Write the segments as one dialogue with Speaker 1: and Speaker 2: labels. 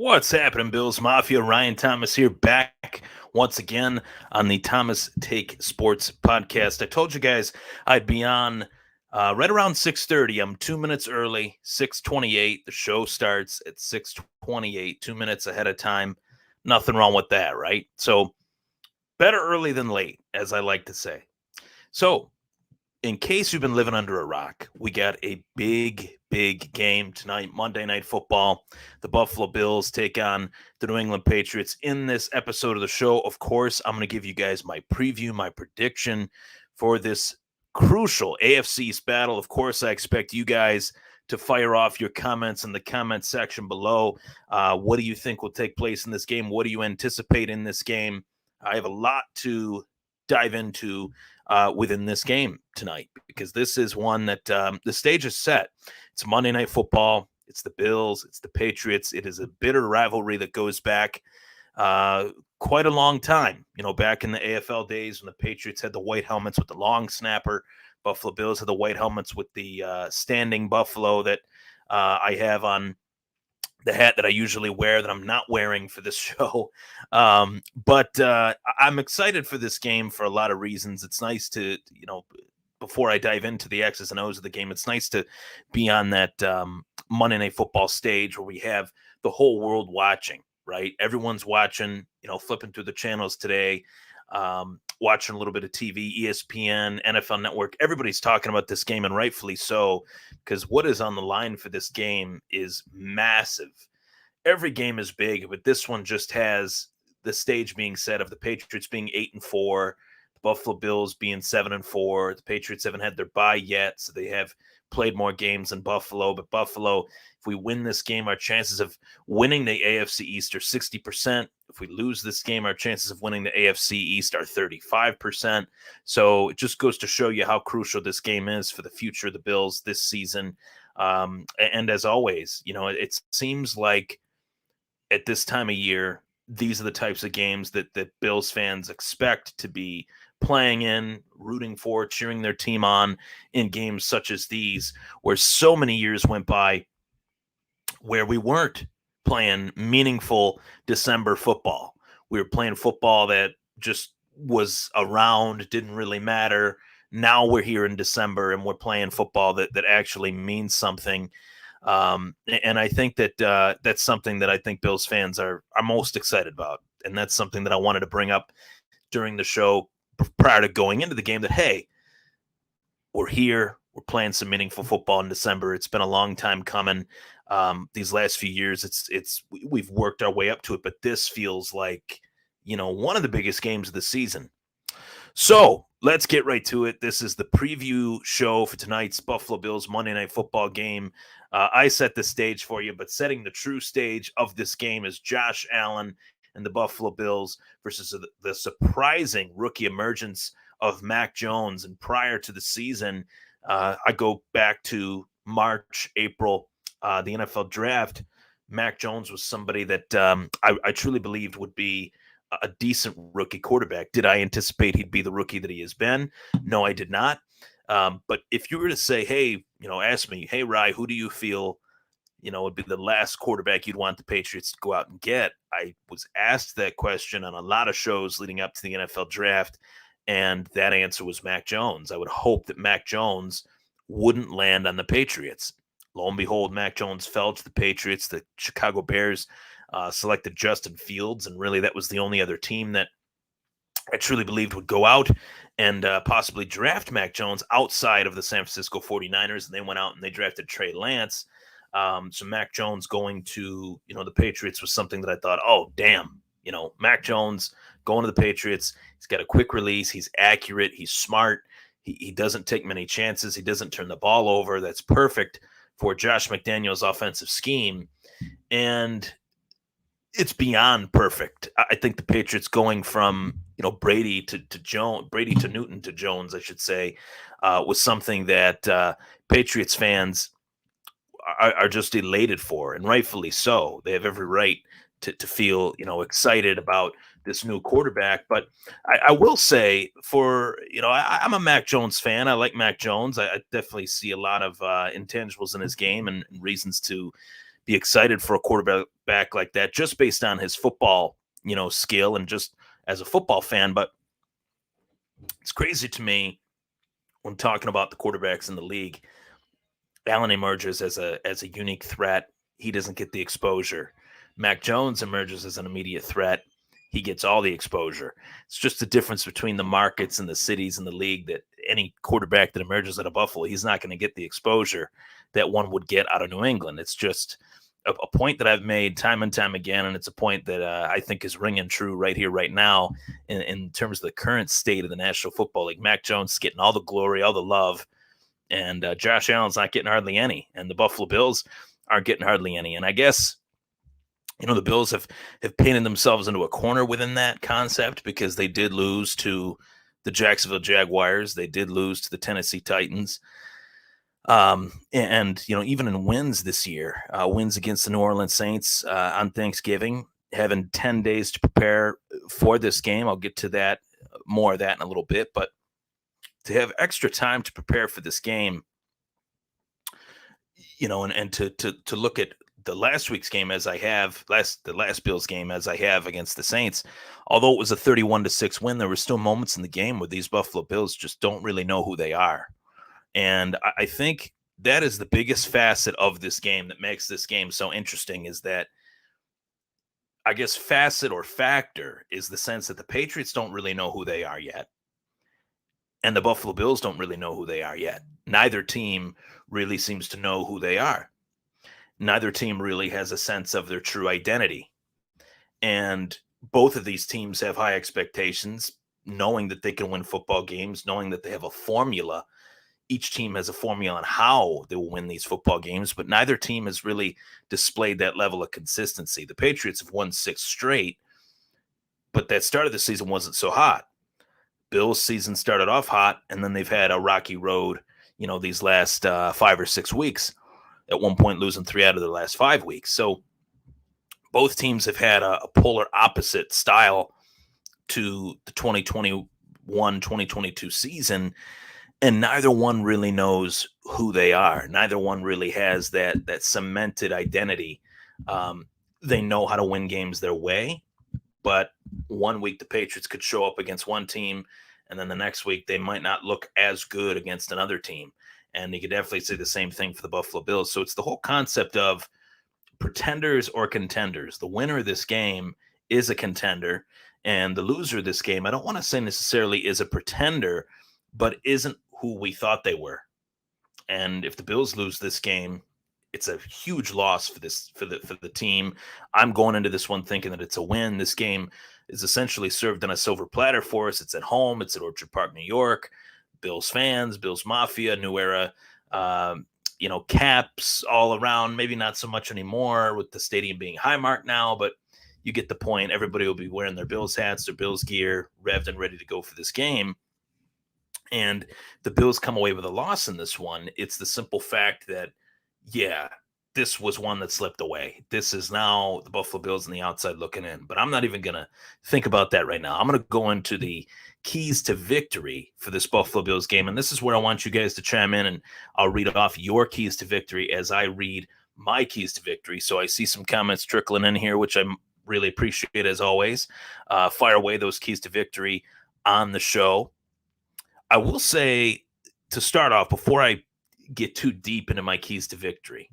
Speaker 1: What's happening, Bills Mafia? Ryan Thomas here, back once again on the Thomas Take Sports podcast. I told you guys I'd be on right around 6:30. I'm 2 minutes early, 6:28. The show starts at 6:28, 2 minutes ahead of time. Nothing wrong with that, right? So better early than late, as I like to say. So in case you've been living under a rock, we got a big game tonight, Monday Night Football. The Buffalo Bills take on the New England Patriots. In this episode of the show, of course, I'm going to give you guys my preview, my prediction for this crucial AFC East battle. Of course, I expect you guys to fire off your comments in the comment section below. What do you think will take place in this game? What do you anticipate in this game? I have a lot to dive into within this game tonight, because this is one that the stage is set. It's Monday Night Football. It's the Bills. It's the Patriots. It is a bitter rivalry that goes back quite a long time. You know, back in the AFL days when the Patriots had the white helmets with the long snapper, Buffalo Bills had the white helmets with the standing buffalo that I have on the hat that I usually wear that I'm not wearing for this show. But I'm excited for this game for a lot of reasons. It's nice to, before I dive into the X's and O's of the game, it's nice to be on that Monday Night Football stage where we have the whole world watching, right? Everyone's watching, flipping through the channels today, watching a little bit of TV, ESPN, NFL Network. Everybody's talking about this game, and rightfully so, because what is on the line for this game is massive. Every game is big, but this one just has the stage being set of the Patriots being 8-4, the Buffalo Bills being 7-4. The Patriots haven't had their bye yet, so they have played more games than Buffalo. But Buffalo, if we win this game, our chances of winning the AFC East are 60%. If we lose this game, our chances of winning the AFC East are 35%. So it just goes to show you how crucial this game is for the future of the Bills this season. And as always, it seems like at this time of year, these are the types of games that Bills fans expect to be playing in, rooting for, cheering their team on in games such as these, where so many years went by where we weren't playing meaningful December football. We were playing football that just was around, didn't really matter. Now we're here in December and we're playing football that actually means something. And I think that that's something that I think Bills fans are most excited about. And that's something that I wanted to bring up during the show prior to going into the game, that, hey, we're here. We're playing some meaningful football in December. It's been a long time coming. These last few years, we've worked our way up to it, but this feels like, one of the biggest games of the season. So let's get right to it. This is the preview show for tonight's Buffalo Bills Monday Night Football game. I set the stage for you, but setting the true stage of this game is Josh Allen and the Buffalo Bills versus the surprising rookie emergence of Mac Jones. And prior to the season, I go back to March, April, the NFL draft. Mac Jones was somebody that I truly believed would be a decent rookie quarterback. Did I anticipate he'd be the rookie that he has been? No, I did not. But if you were to say, hey, ask me, hey, Rye, who do you feel, would be the last quarterback you'd want the Patriots to go out and get? I was asked that question on a lot of shows leading up to the NFL draft, and that answer was Mac Jones. I would hope that Mac Jones wouldn't land on the Patriots. Lo and behold, Mac Jones fell to the Patriots. The Chicago Bears selected Justin Fields, and really that was the only other team that I truly believed would go out and possibly draft Mac Jones outside of the San Francisco 49ers, and they went out and they drafted Trey Lance. So Mac Jones going to, the Patriots was something that I thought, oh, damn, Mac Jones going to the Patriots. He's got a quick release. He's accurate. He's smart. He doesn't take many chances. He doesn't turn the ball over. That's perfect for Josh McDaniels' offensive scheme. And it's beyond perfect. I think the Patriots going from, Brady to Newton to Jones, I should say, was something that Patriots fans are just elated for, and rightfully so. They have every right to feel, excited about this new quarterback. But I will say, I'm a Mac Jones fan. I like Mac Jones. I definitely see a lot of intangibles in his game and reasons to be excited for a quarterback back like that just based on his football, skill and just as a football fan. But it's crazy to me when talking about the quarterbacks in the league. Allen emerges as a unique threat. He doesn't get the exposure. Mac Jones emerges as an immediate threat. He gets all the exposure. It's just the difference between the markets and the cities in the league that any quarterback that emerges out of Buffalo, he's not going to get the exposure that one would get out of New England. It's just a point that I've made time and time again, and it's a point that I think is ringing true right here, right now, in terms of the current state of the National Football League. Mac Jones is getting all the glory, all the love, and Josh Allen's not getting hardly any, and the Buffalo Bills aren't getting hardly any. And I guess the Bills have painted themselves into a corner within that concept because they did lose to the Jacksonville Jaguars. They did lose to the Tennessee Titans. And even in wins this year, wins against the New Orleans Saints on Thanksgiving, having 10 days to prepare for this game. I'll get to that, more of that in a little bit. But to have extra time to prepare for this game, and to look at the last week's game as I have, the last Bills game as I have against the Saints, although it was a 31-6 win, there were still moments in the game where these Buffalo Bills just don't really know who they are. And I think that is the biggest facet of this game that makes this game so interesting, is that, I guess, facet or factor is the sense that the Patriots don't really know who they are yet. And the Buffalo Bills don't really know who they are yet. Neither team really seems to know who they are. Neither team really has a sense of their true identity. And both of these teams have high expectations, knowing that they can win football games, knowing that they have a formula. Each team has a formula on how they will win these football games, but neither team has really displayed that level of consistency. The Patriots have won 6 straight, but that start of the season wasn't so hot. Bills' season started off hot, and then they've had a rocky road, these last 5 or 6 weeks, at one point losing 3 out of their last 5 weeks. So both teams have had a polar opposite style to the 2021-2022 season, and neither one really knows who they are. Neither one really has that cemented identity. They know how to win games their way, but one week the Patriots could show up against one team, and then the next week they might not look as good against another team. And you could definitely say the same thing for the Buffalo Bills. So it's the whole concept of pretenders or contenders. The winner of this game is a contender, and the loser of this game, I don't want to say necessarily is a pretender, but isn't who we thought they were. And if the Bills lose this game, it's a huge loss for the team. I'm going into this one thinking that it's a win. This game is essentially served on a silver platter for us. It's at home. It's at Orchard Park, New York. Bills fans, Bills Mafia, new era, caps all around. Maybe not so much anymore with the stadium being Highmark now, but you get the point. Everybody will be wearing their Bills hats, their Bills gear, revved and ready to go for this game. And the Bills come away with a loss in this one. It's the simple fact that, yeah, this was one that slipped away. This is now the Buffalo Bills on the outside looking in. But I'm not even going to think about that right now. I'm going to go into the keys to victory for this Buffalo Bills game. And this is where I want you guys to chime in, and I'll read off your keys to victory as I read my keys to victory. So I see some comments trickling in here, which I really appreciate as always. Fire away those keys to victory on the show. I will say, to start off, before I get too deep into my keys to victory,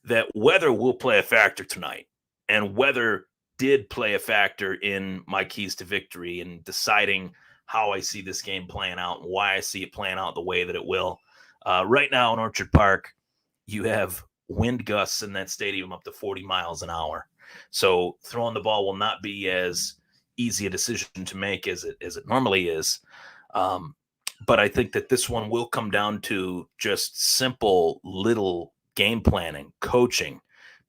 Speaker 1: that weather will play a factor tonight, and weather did play a factor in my keys to victory and deciding how I see this game playing out and why I see it playing out the way that it will. Right now in Orchard Park, you have wind gusts in that stadium up to 40 miles an hour. So throwing the ball will not be as easy a decision to make as it normally is. But I think that this one will come down to just simple little game planning, coaching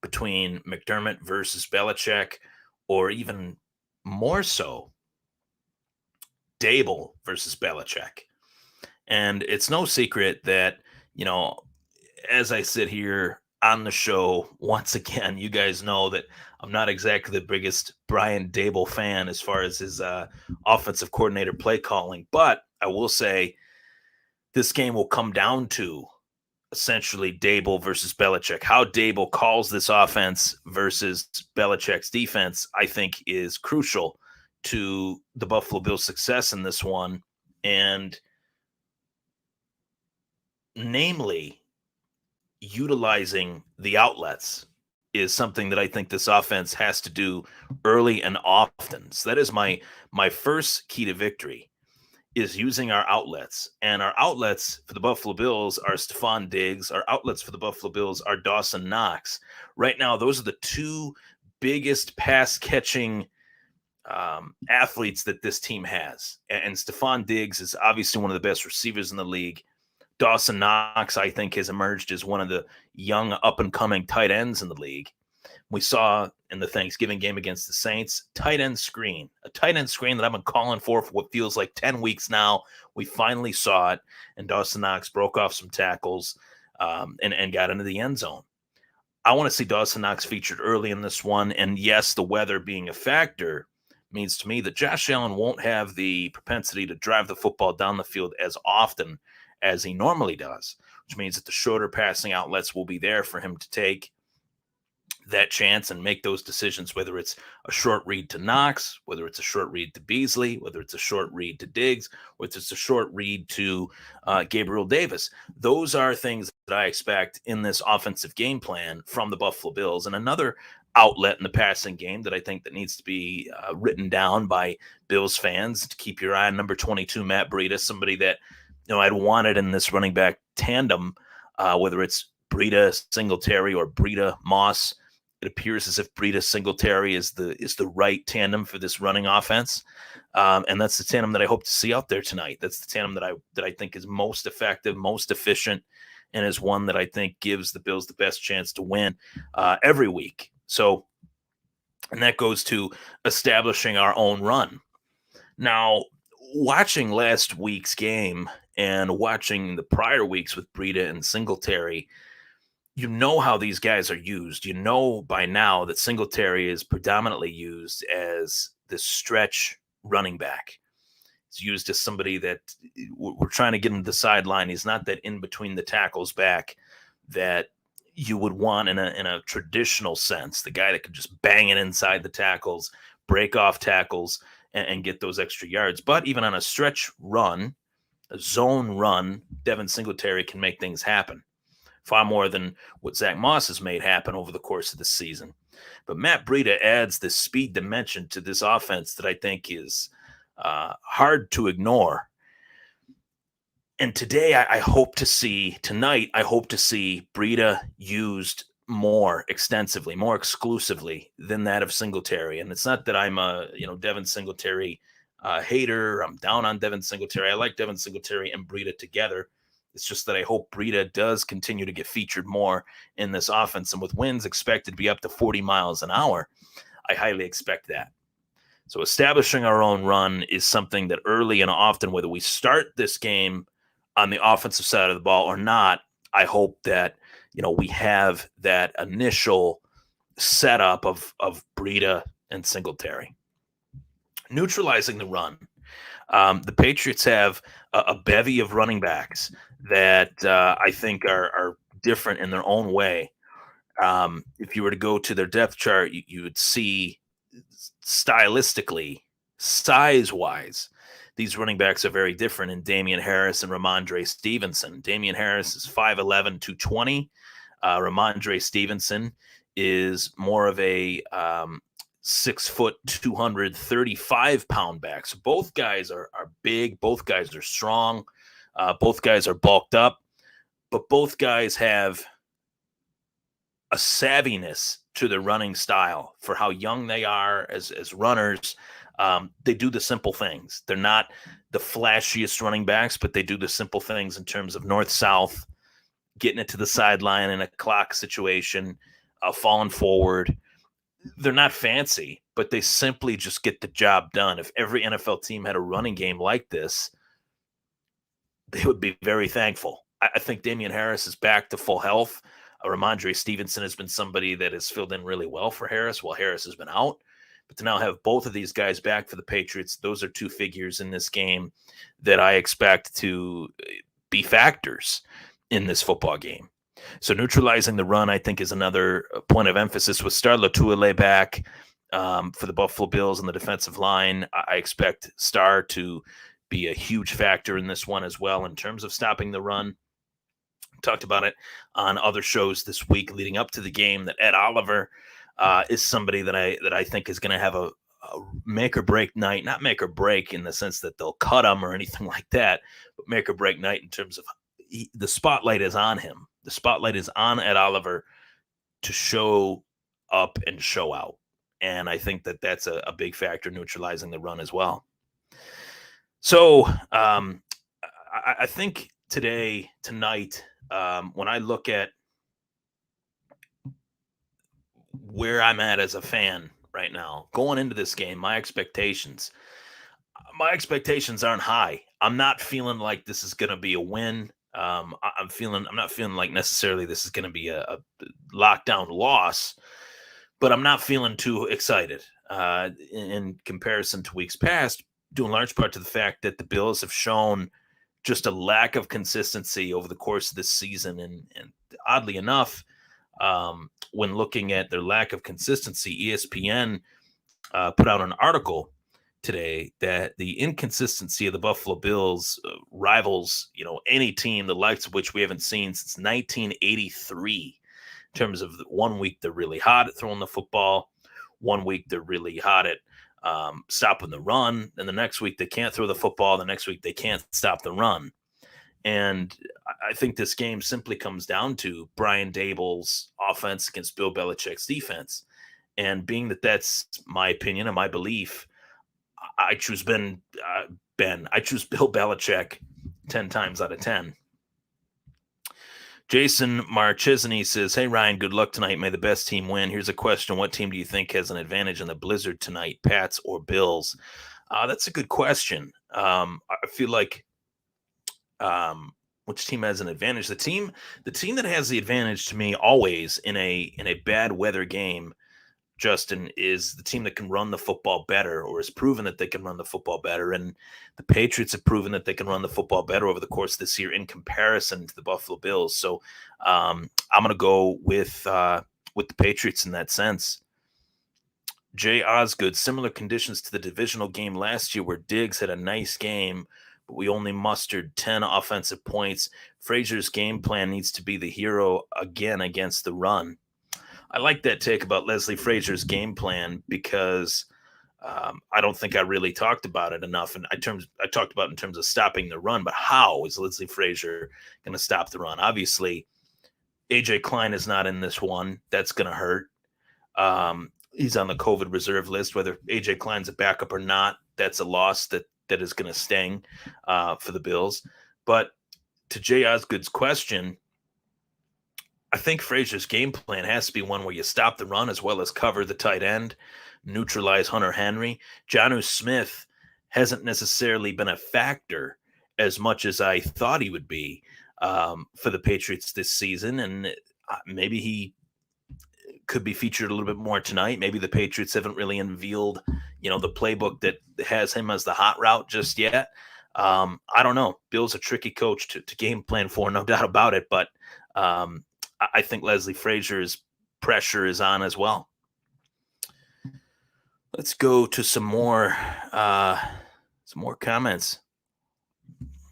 Speaker 1: between McDermott versus Belichick, or even more so, Dable versus Belichick. And it's no secret that, as I sit here on the show, once again, you guys know that I'm not exactly the biggest Brian Dable fan as far as his offensive coordinator play calling, but I will say this game will come down to essentially Dable versus Belichick. How Dable calls this offense versus Belichick's defense, I think, is crucial to the Buffalo Bills' success in this one. And namely, utilizing the outlets is something that I think this offense has to do early and often. So that is my first key to victory, is using our outlets. And our outlets for the Buffalo Bills are Stephon Diggs. Our outlets for the Buffalo Bills are Dawson Knox. Right now, those are the two biggest pass catching athletes that this team has. And Stephon Diggs is obviously one of the best receivers in the league. Dawson Knox, I think, has emerged as one of the young up and coming tight ends in the league. We saw in the Thanksgiving game against the Saints, a tight end screen that I've been calling for what feels like 10 weeks now. We finally saw it, and Dawson Knox broke off some tackles and got into the end zone. I want to see Dawson Knox featured early in this one, and yes, the weather being a factor means to me that Josh Allen won't have the propensity to drive the football down the field as often as he normally does, which means that the shorter passing outlets will be there for him to take that chance and make those decisions, whether it's a short read to Knox, whether it's a short read to Beasley, whether it's a short read to Diggs, whether it's a short read to Gabriel Davis. Those are things that I expect in this offensive game plan from the Buffalo Bills. And another outlet in the passing game that I think that needs to be written down by Bills fans, to keep your eye on number 22, Matt Breida, somebody that I'd wanted in this running back tandem, whether it's Breida Singletary or Breida Moss. It appears as if Breida Singletary is the right tandem for this running offense, and that's the tandem that I hope to see out there tonight. That's the tandem that I think is most effective, most efficient, and is one that I think gives the Bills the best chance to win every week. So, and that goes to establishing our own run. Now, watching last week's game and watching the prior weeks with Breida and Singletary, you know how these guys are used. You know by now that Singletary is predominantly used as the stretch running back. He's used as somebody that we're trying to get him to the sideline. He's not that in between the tackles back that you would want in a traditional sense. The guy that could just bang it inside the tackles, break off tackles, and get those extra yards. But even on a stretch run, a zone run, Devin Singletary can make things happen. Far more than what Zach Moss has made happen over the course of the season. But Matt Breida adds this speed dimension to this offense that I think is hard to ignore. And today, I hope to see Breida used more extensively, more exclusively than that of Singletary. And it's not that I'm a Devin Singletary hater. I'm down on Devin Singletary. I like Devin Singletary and Breida together. It's just that I hope Breida does continue to get featured more in this offense. And with winds expected to be up to 40 miles an hour, I highly expect that. So establishing our own run is something that early and often, whether we start this game on the offensive side of the ball or not, I hope that we have that initial setup of Breida and Singletary. Neutralizing the run. The Patriots have a bevy of running backs that I think are different in their own way. If you were to go to their depth chart, you would see stylistically, size-wise, these running backs are very different in Damian Harris and Ramondre Stevenson. Damian Harris is 5'11", 220. Ramondre Stevenson is more of a 6 foot, 235-pound back. So both guys are big. Both guys are strong. Both guys are bulked up. But both guys have a savviness to their running style for how young they are as runners. They do the simple things. They're not the flashiest running backs, but they do the simple things in terms of north-south, getting it to the sideline in a clock situation, falling forward. They're not fancy, but they simply just get the job done. If every NFL team had a running game like this, they would be very thankful. I think Damian Harris is back to full health. Ramondre Stevenson has been somebody that has filled in really well for Harris while Harris has been out. But to now have both of these guys back for the Patriots, those are two figures in this game that I expect to be factors in this football game. So neutralizing the run, I think, is another point of emphasis with Star Latuile back for the Buffalo Bills and the defensive line. I expect Star to be a huge factor in this one as well in terms of stopping the run. Talked about it on other shows this week leading up to the game that Ed Oliver is somebody that I think is going to have a make or break night, not make or break in the sense that they'll cut him or anything like that, but make or break night in terms of the spotlight is on him. The spotlight is on Ed Oliver to show up and show out. And I think that that's a big factor neutralizing the run as well. So I think tonight, when I look at where I'm at as a fan right now, going into this game, my expectations aren't high. I'm not feeling like this is going to be a win. I'm not feeling like necessarily this is going to be a lockdown loss, but I'm not feeling too excited in comparison to weeks past, due in large part to the fact that the Bills have shown just a lack of consistency over the course of this season. And oddly enough, when looking at their lack of consistency, ESPN put out an article today that the inconsistency of the Buffalo Bills rivals, any team the likes of which we haven't seen since 1983. In terms of 1 week they're really hot at throwing the football, 1 week they're really hot at stopping the run, and the next week they can't throw the football, the next week they can't stop the run. And I think this game simply comes down to Brian Daboll's offense against Bill Belichick's defense. And being that that's my opinion and my belief, I choose I choose Bill Belichick 10 times out of 10. Jason Marchesney says, "Hey, Ryan, good luck tonight. May the best team win. Here's a question. What team do you think has an advantage in the blizzard tonight, Pats or Bills?" That's a good question. I feel like which team has an advantage? The team that has the advantage to me always in a bad weather game, Justin, is the team that can run the football better or has proven that they can run the football better. And the Patriots have proven that they can run the football better over the course of this year in comparison to the Buffalo Bills. So I'm going to go with the Patriots in that sense. Jay Osgood, similar conditions to the divisional game last year where Diggs had a nice game, but we only mustered 10 offensive points. Frazier's game plan needs to be the hero again against the run. I like that take about Leslie Frazier's game plan because I don't think I really talked about it enough. And I talked about it in terms of stopping the run, but how is Leslie Frazier going to stop the run? Obviously, A.J. Klein is not in this one. That's going to hurt. He's on the COVID reserve list. Whether A.J. Klein's a backup or not, that's a loss that is going to sting for the Bills. But to Jay Osgood's question, I think Frazier's game plan has to be one where you stop the run as well as cover the tight end, neutralize Hunter Henry. Jonnu Smith hasn't necessarily been a factor as much as I thought he would be for the Patriots this season, and maybe he could be featured a little bit more tonight. Maybe the Patriots haven't really unveiled, the playbook that has him as the hot route just yet. I don't know. Bill's a tricky coach to game plan for, no doubt about it, but I think Leslie Frazier's pressure is on as well. Let's go to some more comments.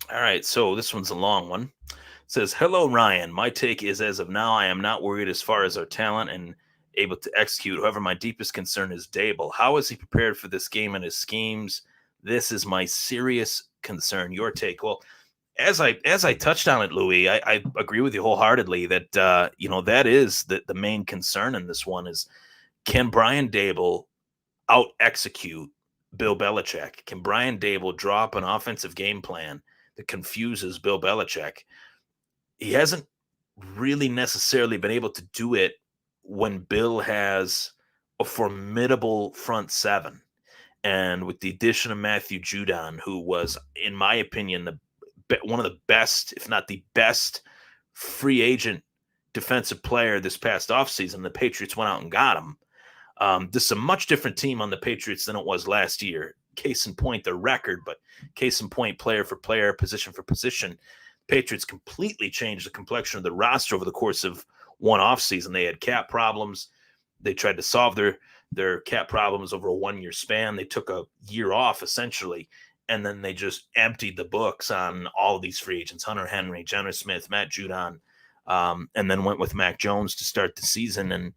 Speaker 1: All right, so this one's a long one. It says, "Hello, Ryan. My take is as of now, I am not worried as far as our talent and able to execute. However, my deepest concern is Daboll. How is he prepared for this game and his schemes? This is my serious concern." Your take? Well, as I touched on it, Louis, I agree with you wholeheartedly that that is the main concern in this one is, can Brian Daboll out execute Bill Belichick? Can Brian Daboll draw up an offensive game plan that confuses Bill Belichick? He hasn't really necessarily been able to do it when Bill has a formidable front seven. And with the addition of Matthew Judon, who was, in my opinion, one of the best, if not the best, free agent defensive player this past offseason, the Patriots went out and got him. This is a much different team on the Patriots than it was last year. Case in point, their record, but case in point, player for player, position for position. Patriots completely changed the complexion of the roster over the course of one offseason. They had cap problems. They tried to solve their cap problems over a 1-year span. They took a year off essentially, and then they just emptied the books on all of these free agents: Hunter Henry, Jenner Smith, Matt Judon, and then went with Mac Jones to start the season. And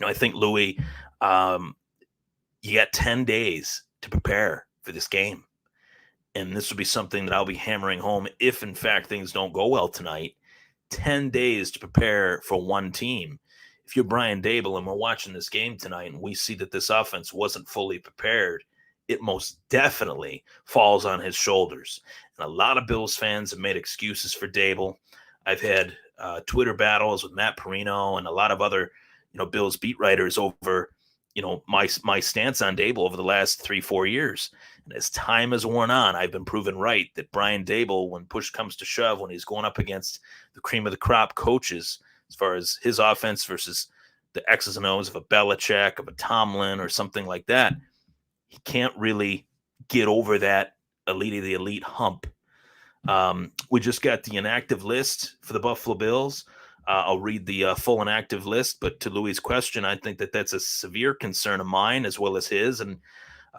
Speaker 1: I think, Louis, you got 10 days to prepare for this game. And this will be something that I'll be hammering home if, in fact, things don't go well tonight. 10 days to prepare for one team. If you're Brian Daboll and we're watching this game tonight and we see that this offense wasn't fully prepared, it most definitely falls on his shoulders. And a lot of Bills fans have made excuses for Daboll. I've had Twitter battles with Matt Perino and a lot of other, Bills beat writers over, my stance on Daboll over the last 3-4 years. And as time has worn on, I've been proven right that Brian Daboll, when push comes to shove, when he's going up against the cream of the crop coaches, as far as his offense versus the X's and O's of a Belichick, of a Tomlin, or something like that, he can't really get over that elite of the elite hump. We just got the inactive list for the Buffalo Bills. I'll read the full inactive list, but to Louis' question, I think that that's a severe concern of mine as well as his, and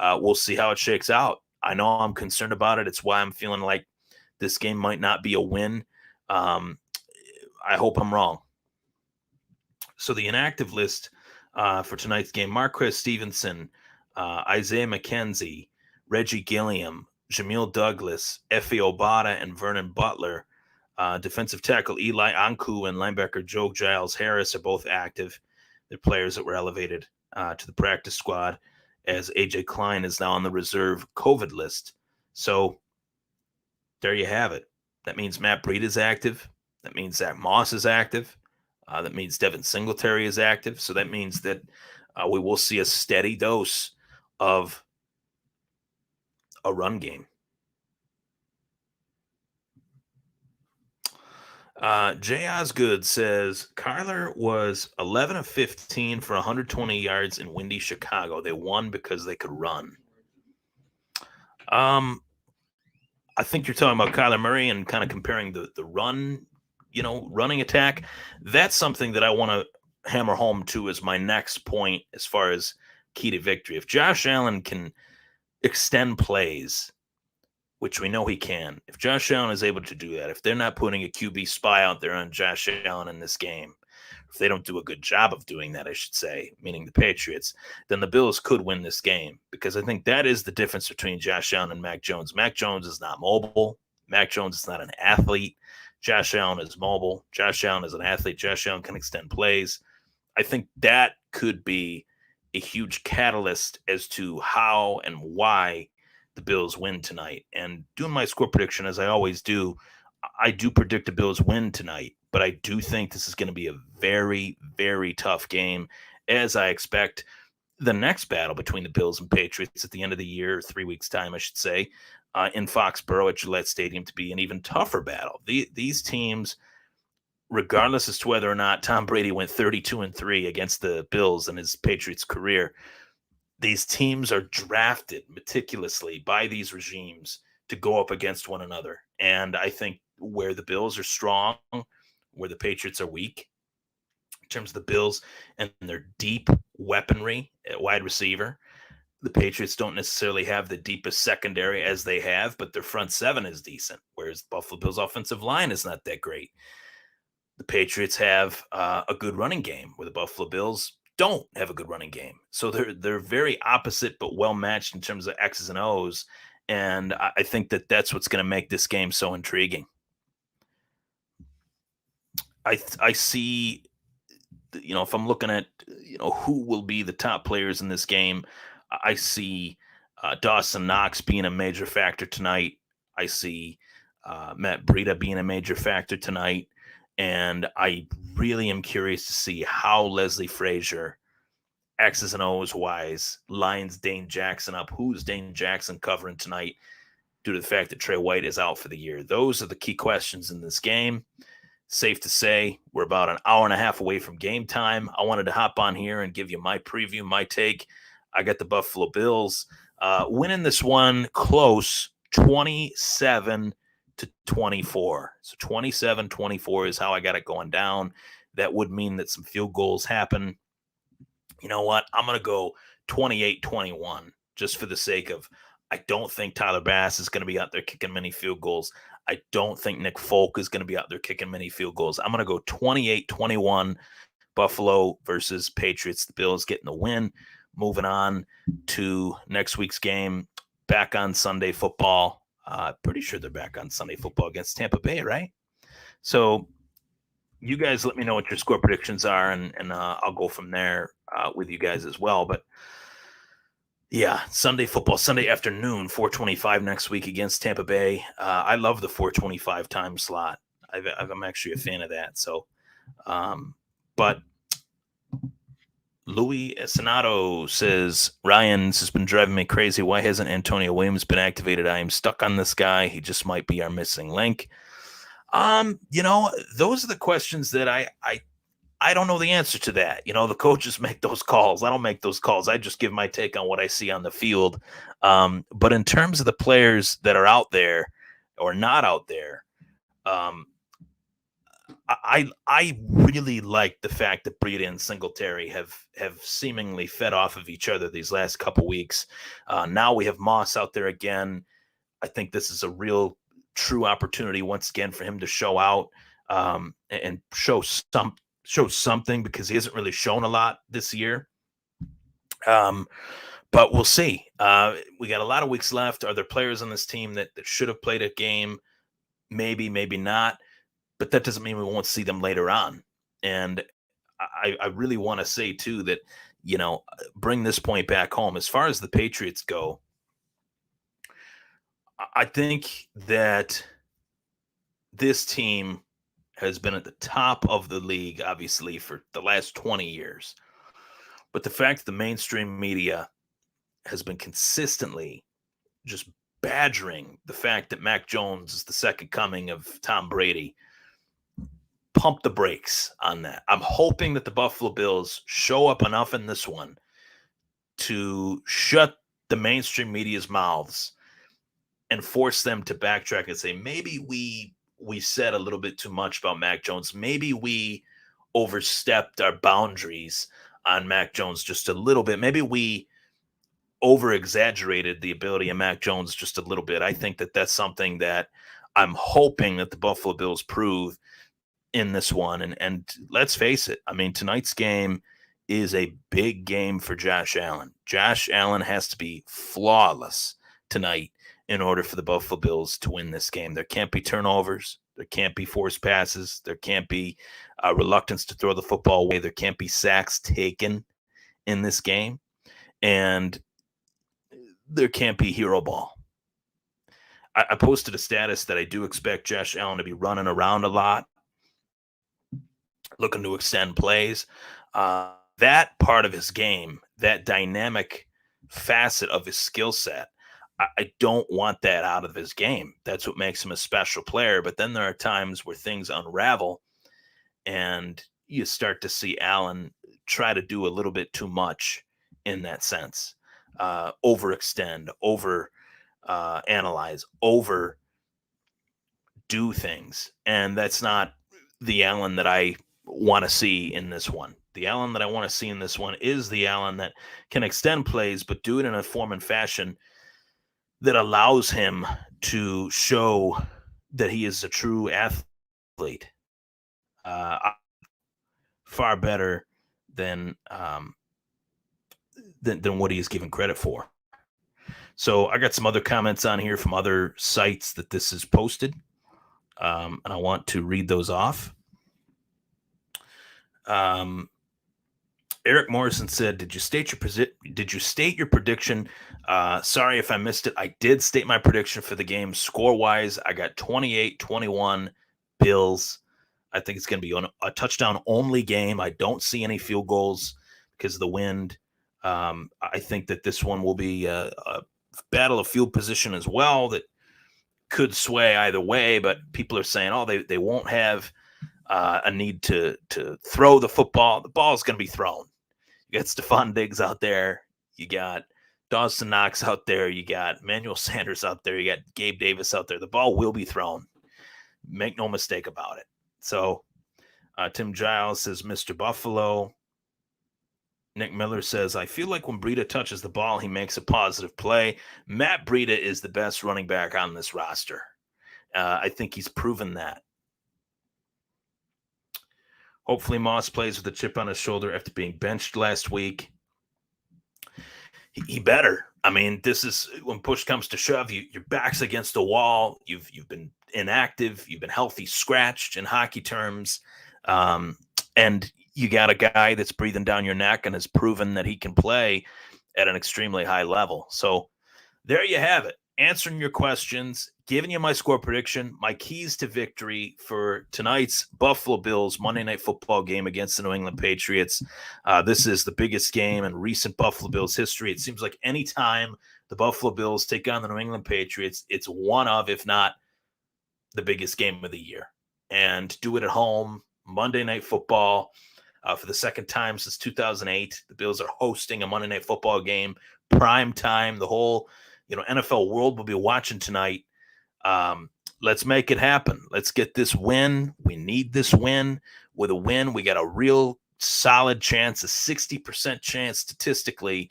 Speaker 1: we'll see how it shakes out. I know I'm concerned about it. It's why I'm feeling like this game might not be a win. I hope I'm wrong. So the inactive list for tonight's game: Marquez Stevenson, Isaiah McKenzie, Reggie Gilliam, Jamil Douglas, Efe Obada, and Vernon Butler. Defensive tackle Eli Anku and linebacker Joe Giles Harris are both active. They're players that were elevated to the practice squad, as AJ Klein is now on the reserve COVID list. So there you have it. That means Matt Breida is active. That means Zach Moss is active. That means Devin Singletary is active. So that means that we will see a steady dose of a run game. Jay Osgood says Kyler was 11 of 15 for 120 yards in windy Chicago. They won because they could run. I think you're talking about Kyler Murray and kind of comparing the run, running attack. That's something that I want to hammer home to as my next point as far as key to victory. If Josh Allen can extend plays, which we know he can, if Josh Allen is able to do that, if they're not putting a QB spy out there on Josh Allen in this game, if they don't do a good job of doing that, I should say, meaning the Patriots, then the Bills could win this game, because I think that is the difference between Josh Allen and Mac Jones. Mac Jones is not mobile. Mac Jones is not an athlete. Josh Allen is mobile. Josh Allen is an athlete. Josh Allen can extend plays. I think that could be a huge catalyst as to how and why the Bills win tonight. And doing my score prediction, as I always do, I do predict the Bills win tonight, but I do think this is going to be a very, very tough game, as I expect the next battle between the Bills and Patriots at the end of the year, 3 weeks' time, I should say, in Foxborough at Gillette Stadium, to be an even tougher battle. These teams, regardless as to whether or not Tom Brady went 32-3 against the Bills in his Patriots career, these teams are drafted meticulously by these regimes to go up against one another. And I think where the Bills are strong, where the Patriots are weak, in terms of the Bills and their deep weaponry at wide receiver, the Patriots don't necessarily have the deepest secondary as they have, but their front seven is decent, whereas Buffalo Bills' offensive line is not that great. The Patriots have a good running game, where the Buffalo Bills don't have a good running game. So they're very opposite but well matched in terms of X's and O's, and I think that that's what's going to make this game so intriguing. I see, if I'm looking at who will be the top players in this game, I see Dawson Knox being a major factor tonight. I see Matt Breida being a major factor tonight. And I really am curious to see how Leslie Frazier, X's and O's wise, lines Dane Jackson up. Who's Dane Jackson covering tonight due to the fact that Trey White is out for the year? Those are the key questions in this game. Safe to say, we're about an hour and a half away from game time. I wanted to hop on here and give you my preview, my take. I got the Buffalo Bills winning this one close, 27-20. to 24. So 27-24 is how I got it going down. That would mean that some field goals happen. You know what? I'm going to go 28-21 just for the sake of, I don't think Tyler Bass is going to be out there kicking many field goals. I don't think Nick Folk is going to be out there kicking many field goals. I'm going to go 28-21 Buffalo versus Patriots. The Bills getting the win. Moving on to next week's game, back on Sunday football. Pretty sure they're back on Sunday football against Tampa Bay, right? So you guys let me know what your score predictions are, and I'll go from there with you guys as well. But yeah, Sunday football, Sunday afternoon, 4:25 next week against Tampa Bay. I love the 4:25 time slot. I'm actually a fan of that. So, but Louis Esanato says, Ryan, this has been driving me crazy. Why hasn't Antonio Williams been activated? I am stuck on this guy. He just might be our missing link. Those are the questions that I don't know the answer to that. The coaches make those calls. I don't make those calls. I just give my take on what I see on the field. But in terms of the players that are out there or not out there, I really like the fact that Breida and Singletary have seemingly fed off of each other these last couple weeks. Now we have Moss out there again. I think this is a real true opportunity once again for him to show out and show something, because he hasn't really shown a lot this year. But we'll see. We got a lot of weeks left. Are there players on this team that should have played a game? Maybe, maybe not. But that doesn't mean we won't see them later on. And I really want to say, too, that, bring this point back home. As far as the Patriots go, I think that this team has been at the top of the league, obviously, for the last 20 years. But the fact that the mainstream media has been consistently just badgering the fact that Mac Jones is the second coming of Tom Brady, pump the brakes on that. I'm hoping that the Buffalo Bills show up enough in this one to shut the mainstream media's mouths and force them to backtrack and say, maybe we said a little bit too much about Mac Jones. Maybe we overstepped our boundaries on Mac Jones just a little bit. Maybe we over-exaggerated the ability of Mac Jones just a little bit. I think that that's something that I'm hoping that the Buffalo Bills prove in this one. And let's face it, I mean, tonight's game is a big game for Josh Allen. Josh Allen has to be flawless tonight in order for the Buffalo Bills to win this game. There can't be turnovers. There can't be forced passes. There can't be reluctance to throw the football away. There can't be sacks taken in this game. And there can't be hero ball. I posted a status that I do expect Josh Allen to be running around a lot, looking to extend plays. That part of his game, that dynamic facet of his skill set, I don't want that out of his game. That's what makes him a special player. But then there are times where things unravel and you start to see Allen try to do a little bit too much in that sense. Overextend, analyze, over do things. And that's not the Allen that I want to see in this one. The Allen that I want to see in this one is the Allen that can extend plays, but do it in a form and fashion that allows him to show that he is a true athlete. Far better than what he is given credit for. So I got some other comments on here from other sites that this is posted, and I want to read those off. Eric Morrison said, "Did you state your prediction? Sorry if I missed it. I did state my prediction for the game. Score-wise, I got 28-21 Bills. I think it's going to be a touchdown-only game. I don't see any field goals because of the wind. I think that this one will be a battle of field position as well that could sway either way, but people are saying, they won't have a need to throw the football. The ball is going to be thrown. You got Stephon Diggs out there. You got Dawson Knox out there. You got Emmanuel Sanders out there. You got Gabe Davis out there. The ball will be thrown. Make no mistake about it. So Tim Giles says, Mr. Buffalo. Nick Miller says, I feel like when Breida touches the ball, he makes a positive play. Matt Breida is the best running back on this roster. I think he's proven that. Hopefully Moss plays with a chip on his shoulder after being benched last week. He better. I mean, this is when push comes to shove, your back's against the wall. You've been inactive. You've been healthy scratched in hockey terms. And you got a guy that's breathing down your neck and has proven that he can play at an extremely high level. So there you have it. Answering your questions, giving you my score prediction, my keys to victory for tonight's Buffalo Bills Monday Night Football game against the New England Patriots. This is the biggest game in recent Buffalo Bills history. It seems like any time the Buffalo Bills take on the New England Patriots, it's one of, if not the biggest game of the year. And do it at home, Monday Night Football. For the second time since 2008, the Bills are hosting a Monday Night Football game, prime time. The whole NFL world will be watching tonight. Let's make it happen. Let's get this win. We need this win. With a win, we got a real solid chance, a 60% chance statistically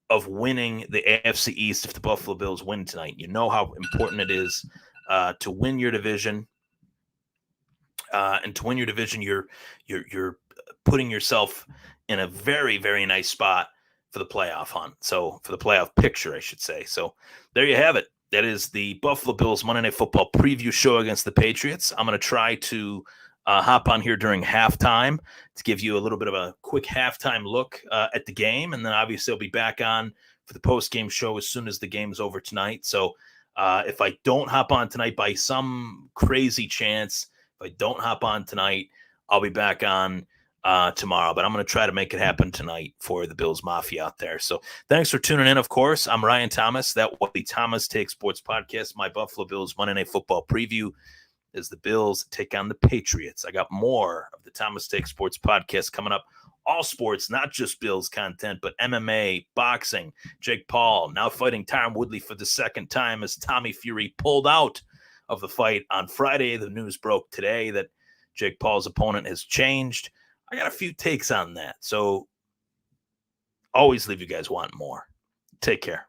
Speaker 1: of winning the AFC East if the Buffalo Bills win tonight. You know how important it is to win your division. And to win your division, you're putting yourself in a very, very nice spot for the playoff hunt. So for the playoff picture, I should say. So there you have it. That is the Buffalo Bills Monday Night Football preview show against the Patriots. I'm going to try to hop on here during halftime to give you a little bit of a quick halftime look at the game. And then obviously I'll be back on for the post-game show as soon as the game's over tonight. So if I don't hop on tonight by some crazy chance, if I don't hop on tonight, I'll be back on tomorrow, but I'm going to try to make it happen tonight for the Bills Mafia out there. So thanks for tuning in. Of course, I'm Ryan Thomas. That was the Thomas Take Sports Podcast, my Buffalo Bills Monday Night Football preview as the Bills take on the Patriots. I got more of the Thomas Take Sports Podcast coming up. All sports, not just Bills content, but MMA, boxing. Jake Paul now fighting Tyron Woodley for the second time as Tommy Fury pulled out of the fight on Friday. The news broke today that Jake Paul's opponent has changed. I got a few takes on that. So always leave you guys wanting more. Take care.